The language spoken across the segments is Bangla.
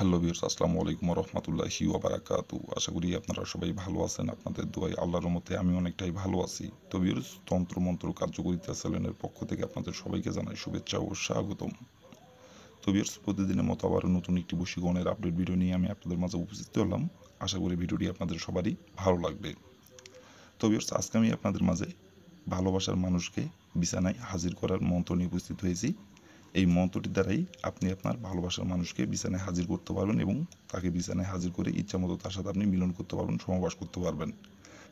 হ্যালো ভিউয়ার্স, আসসালামু আলাইকুম ওয়া রাহমাতুল্লাহি ওয়া বারাকাতুহু। আশা করি আপনারা সবাই ভালো আছেন। আপনাদের দোয়ায় আল্লাহর রহমতে আমি অনেকটাই ভালো আছি। তো ভিউয়ার্স, তন্ত্রমন্ত্র কার্যকরিতা চ্যানেলের পক্ষ থেকে আপনাদের সবাইকে জানাই শুভেচ্ছা ও স্বাগতম। তো ভিউয়ার্স, প্রতিদিনের মতো আবারও নতুন একটি বশীকরণের আপডেট ভিডিও নিয়ে আমি আপনাদের মাঝে উপস্থিত হলাম। আশা করি ভিডিওটি আপনাদের সবারই ভালো লাগবে। তো ভিউয়ার্স, আজকে আমি আপনাদের মাঝে ভালোবাসার মানুষকে বিছানায় হাজির করার মন্ত্র নিয়ে উপস্থিত হয়েছি। এই মন্ত্রটির দ্বারাই আপনি আপনার ভালোবাসার মানুষকে বিছানায় হাজির করতে পারবেন এবং তাকে বিছানায় হাজির করে ইচ্ছামতো তার সাথে আপনি মিলন করতে পারবেন, সহবাস করতে পারবেন।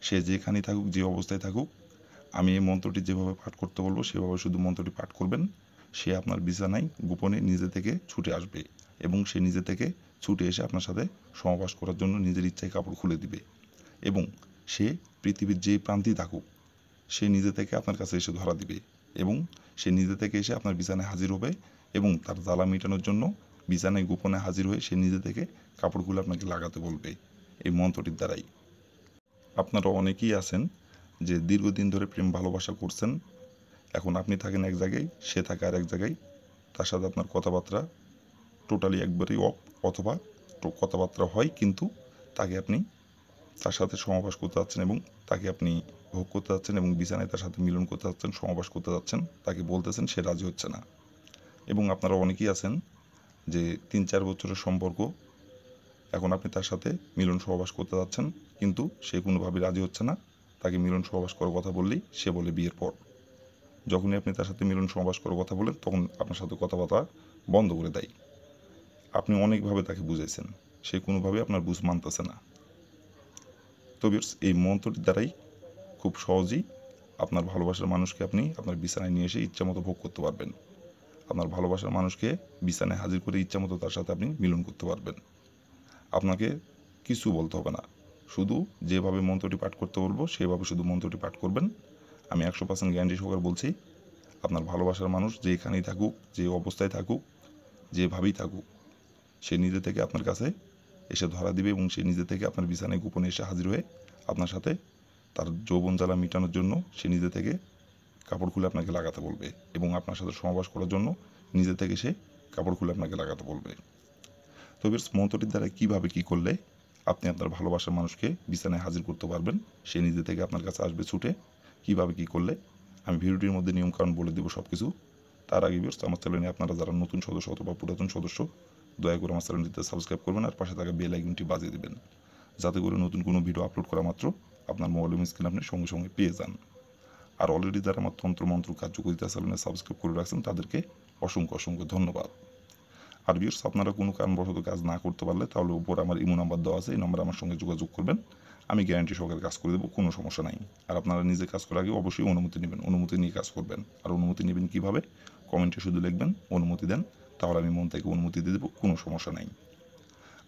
সে যেখানেই থাকুক, যে অবস্থায় থাকুক, আমি এই মন্ত্রটি যেভাবে পাঠ করতে বলবো সেভাবে শুধু মন্ত্রটি পাঠ করবেন। সে আপনার বিছানায় গোপনে নিজে থেকে ছুটে আসবে এবং সে নিজে থেকে ছুটে এসে আপনার সাথে সহবাস করার জন্য নিজের ইচ্ছায় কাপড় খুলে দিবে এবং সে পৃথিবীর যে প্রান্তেই থাকুক, সে নিজে থেকে আপনার কাছে এসে ধরা দিবে এবং সে নিজে থেকে এসে আপনার বিছানায় হাজির হবে এবং তার জ্বালা মেটানোর জন্য বিছানায় গোপনে হাজির হয়ে সে নিজে থেকে কাপড়গুলো আপনাকে লাগাতে বলবে এই মন্ত্রটির দ্বারাই। আপনারা অনেকেই আছেন যে দীর্ঘদিন ধরে প্রেম ভালোবাসা করছেন। এখন আপনি থাকেন এক জায়গায়, সে থাকে আর এক জায়গায়। তার সাথে আপনার কথাবার্তা টোটালি একবারেই অফ, অথবা কথাবার্তা হয় কিন্তু তাকে আপনি তার সাথে সহবাস করতে যাচ্ছেন এবং তাকে আপনি ভোগ করতে যাচ্ছেন এবং বিছানায় তার সাথে মিলন করতে যাচ্ছেন, সহবাস করতে যাচ্ছেন, তাকে বলতেছেন, সে রাজি হচ্ছে না। এবং আপনারা অনেকেই আছেন যে ৩-৪ বছরের সম্পর্ক, এখন আপনি তার সাথে মিলন সহবাস করতে যাচ্ছেন কিন্তু সে কোনোভাবেই রাজি হচ্ছে না। তাকে মিলন সহবাস করার কথা বললেই সে বলে বিয়ের পর। যখনই আপনি তার সাথে মিলন সহবাস করার কথা বলেন তখন আপনার সাথে কথাবার্তা বন্ধ করে দেয়। আপনি অনেকভাবে তাকে বুঝাইছেন, সে কোনোভাবেই আপনার বুঝ মানতেছে না। তো ভিউয়ার্স, এই মন্ত্রটির দ্বারাই খুব সহজেই আপনার ভালোবাসার মানুষকে আপনি আপনার বিছানায় নিয়ে এসে ইচ্ছামতো ভোগ করতে পারবেন। আপনার ভালোবাসার মানুষকে বিছানায় হাজির করে ইচ্ছামতো তার সাথে আপনি মিলন করতে পারবেন। আপনাকে কিছু বলতে হবে না, শুধু যেভাবে মন্ত্রটি পাঠ করতে বলবো সেভাবে শুধু মন্ত্রটি পাঠ করবেন। আমি 100% গ্যারান্টি সহকারে বলছি, আপনার ভালোবাসার মানুষ যেখানেই থাকুক, যে অবস্থায় থাকুক, যেভাবেই থাকুক, সে নিজে থেকে আপনার কাছে এসে ধরা দিবে এবং সে নিজে থেকে আপনার বিছানায় গোপনে এসে হাজির হয়ে আপনার সাথে তার যৌবন জ্বালা মেটানোর জন্য সে নিজে থেকে কাপড় খুলে আপনাকে লাগাতে বলবে এবং আপনার সাথে সহবাস করার জন্য নিজে থেকে সে কাপড় খুলে আপনাকে লাগাতে বলবে। তো ভিউয়ার্স, মন্ত্রটির দ্বারা কীভাবে কী করলে আপনি আপনার ভালোবাসার মানুষকে বিছানায় হাজির করতে পারবেন, সে নিজে থেকে আপনার কাছে আসবে ছুটে, কীভাবে কী করলে আমি ভিডিওটির মধ্যে নিয়মকানুন বলে দেবো সব কিছু। তার আগে ভিউয়ার্স, আমার চ্যানেলে আপনারা যারা নতুন সদস্য অথবা পুরাতন সদস্য, দয়া করে আমার চ্যানেলটিতে সাবস্ক্রাইব করবেন আর পাশে থাকা বেল আইকনটি বাজিয়ে দেবেন, যাতে করে নতুন কোনো ভিডিও আপলোড করা মাত্র আপনার মোবাইল স্ক্রিনে আপনি সঙ্গে সঙ্গে পেয়ে যান। আর অলরেডি যারা আমার তন্ত্রমন্ত্র কার্যকরিতা চ্যানেলে সাবস্ক্রাইব করে রাখছেন তাদেরকে অসংখ্য অসংখ্য ধন্যবাদ। আর ভিউয়ার্স, আপনারা কোনো কারণবশত কাজ না করতে পারলে তাহলে উপর আমার ইমো নাম্বার দেওয়া আছে, এই নম্বরে আমার সঙ্গে যোগাযোগ করবেন। আমি গ্যারান্টি সহকারে কাজ করে দেবো, কোনো সমস্যা নাই। আর আপনারা নিজে কাজ করার আগে অবশ্যই অনুমতি নেবেন, অনুমতি নিয়ে কাজ করবেন। আর অনুমতি নেবেন কীভাবে, কমেন্টে শুধু লিখবেন অনুমতি দেন, তাহলে আমি মন থেকে অনুমতি দিয়ে দেবো, কোনো সমস্যা নাই।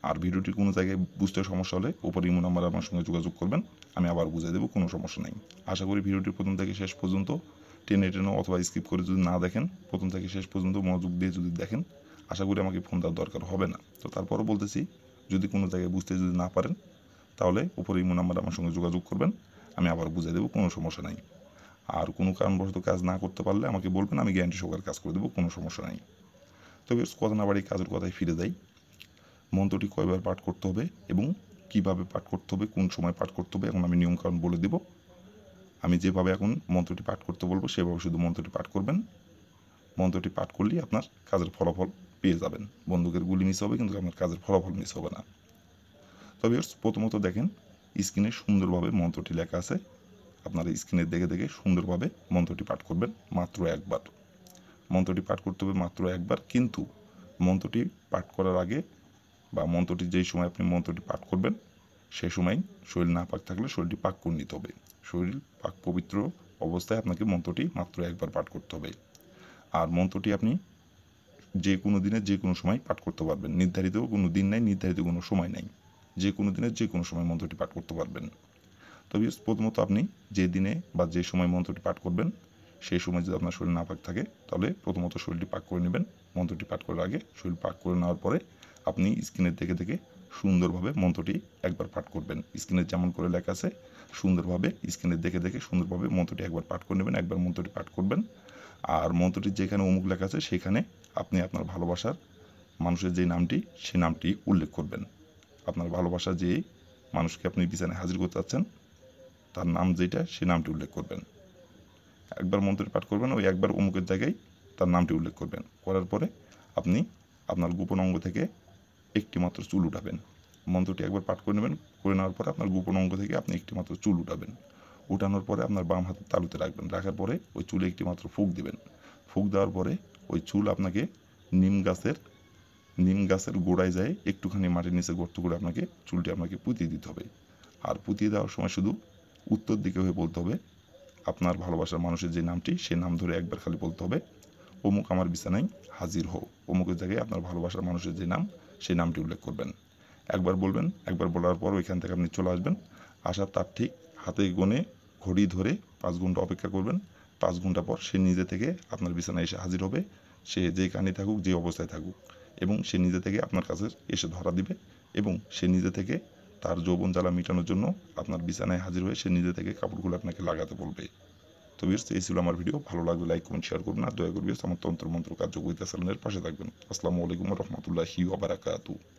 আর ভিডিওটি কোনো জায়গায় বুঝতে সমস্যা হলে উপরে ইমো নাম্বারে আমার সঙ্গে যোগাযোগ করবেন, আমি আবার বুঝিয়ে দেবো, কোনো সমস্যা নাই। আশা করি ভিডিওটি প্রথম থেকে শেষ পর্যন্ত টেনে টেনে অথবা স্কিপ করে যদি না দেখেন, প্রথম থেকে শেষ পর্যন্ত মনোযোগ দিয়ে যদি দেখেন, আশা করি আমাকে ফোন দেওয়ার দরকার হবে না। তো তারপরও বলতেছি, যদি কোনো জায়গায় বুঝতে যদি না পারেন তাহলে উপরে ইমো নাম্বারে আমার সঙ্গে যোগাযোগ করবেন, আমি আবার বুঝিয়ে দেবো, কোনো সমস্যা নাই। আর কোনো কারণবশত কাজ না করতে পারলে আমাকে বলবেন, আমি গ্যারান্টি সহকারে কাজ করে দেবো, কোনো সমস্যা নাই। তবে কথা না বাড়ি কাজের কথায় ফিরে যাই। মন্ত্রটি কয়বার পাঠ করতে হবে এবং কিভাবে পাঠ করতে হবে, কোন সময় পাঠ করতে হবে, এখন আমি নিয়মকানুন বলে দেব। আমি যেভাবে এখন মন্ত্রটি পাঠ করতে বলবো সেভাবে শুধু মন্ত্রটি পাঠ করবেন। মন্ত্রটি পাঠ করলেই আপনার কাজের ফলাফল পেয়ে যাবেন। বন্দুকের গুলি মিস হবে কিন্তু আপনার কাজের ফলাফল মিস হবে না। তবে প্রথমত দেখেন, স্ক্রিনে সুন্দরভাবে মন্ত্রটি লেখা আছে। আপনারা স্ক্রিনে দেখে দেখে সুন্দরভাবে মন্ত্রটি পাঠ করবেন মাত্র একবার। মন্ত্রটি পাঠ করতে হবে মাত্র একবার, কিন্তু মন্ত্রটি পাঠ করার আগে বা মন্ত্রটি যেই সময় আপনি মন্ত্রটি পাঠ করবেন সেই সময় শরীর না পাক থাকলে শরীরটি পাক করে নিতে হবে। শরীর পাক পবিত্র অবস্থায় আপনাকে মন্ত্রটি মাত্র একবার পাঠ করতে হবে। আর মন্ত্রটি আপনি যে কোনো দিনে যে কোনো সময় পাঠ করতে পারবেন, নির্ধারিত কোনো দিন নাই, নির্ধারিত কোনো সময় নাই, যে কোনো দিনে যে কোনো সময় মন্ত্রটি পাঠ করতে পারবেন। তবে প্রথমত আপনি যে দিনে বা যে সময় মন্ত্রটি পাঠ করবেন সেই সময় যদি আপনার শরীর নাপাক থাকে তাহলে প্রথমত শরীরটি পাক করে নেবেন। মন্ত্রটি পাঠ করার আগে শরীর পাক করে নেওয়ার পরে আপনি স্ক্রিনে দেখে দেখে সুন্দরভাবে মন্ত্রটি একবার পাঠ করবেন। স্ক্রিনে যেমন করে লেখা আছে সুন্দরভাবে স্ক্রিনে দেখে দেখে সুন্দরভাবে মন্ত্রটি একবার পাঠ করে নেবেন, একবার মন্ত্রটি পাঠ করবেন। আর মন্ত্রটি যেখানে অমুক লেখা আছে সেখানে আপনি আপনার ভালোবাসার মানুষের যে নামটি সেই নামটি উল্লেখ করবেন। আপনার ভালোবাসা যে মানুষকে আপনি বিছানায় হাজির করতে চাচ্ছেন তার নাম যেটা সেই নামটি উল্লেখ করবেন। একবার মন্ত্রটি পাঠ করবেন, ওই একবার অমুকের জায়গায় তার নামটি উল্লেখ করবেন। করার পরে আপনি আপনার গোপন অঙ্গ থেকে একটি মাত্র চুল উঠাবেন। মন্ত্রটি একবার পাঠ করে নেবেন, করে নেওয়ার পরে আপনার গোপন অঙ্গ থেকে আপনি একটি মাত্র চুল উঠাবেন। উঠানোর পরে আপনার বাম হাতের তালুতে রাখবেন। রাখার পরে ওই চুলে একটি মাত্র ফুঁক দিবেন। ফুঁক দেওয়ার পরে ওই চুল আপনাকে নিম গাছের গোড়ায় যায় একটুখানি মাটির নিচে গর্ত করে আপনাকে চুলটি আপনাকে পুঁতিয়ে দিতে হবে। আর পুঁতিয়ে দেওয়ার সময় শুধু উত্তর দিকে হয়ে বলতে হবে, আপনার ভালোবাসার মানুষের যে নামটি সেই নাম ধরে একবার খালি বলতে হবে, অমুক আমার বিছানায় হাজির হও। অমুকের জায়গায় আপনার ভালোবাসার মানুষের যে নাম সেই নামটি উল্লেখ করবেন। একবার বলবেন, একবার বলার পর ওইখান থেকে আপনি চলে আসবেন। আসার তার ঠিক হাতে গোনে ঘড়ি ধরে 5 ঘন্টা অপেক্ষা করবেন। 5 ঘন্টা পর সে নিজে থেকে আপনার বিছানায় এসে হাজির হবে। সে যেখানে থাকুক, যে অবস্থায় থাকুক, এবং সে নিজে থেকে আপনার কাছে এসে ধরা দিবে এবং সে নিজে থেকে তার যৌবন জ্বালা মেটানোর জন্য আপনার বিছানায় হাজির হয়ে সে নিজে থেকে কাপড়গুলো আপনাকে লাগাতে বলবে। তো ভিউয়ার্স, এই ছিল আমার ভিডিও। ভালো লাগলে লাইক কমেন্ট শেয়ার করবেন, আর দয়া করে ভিউয়ার্স আমার তন্ত্র মন্ত্র কার্যকরিতা চ্যানেলের পাশে থাকবেন। আসসালামু আলাইকুম ওয়া রাহমাতুল্লাহি ওয়া বারাকাতুহু।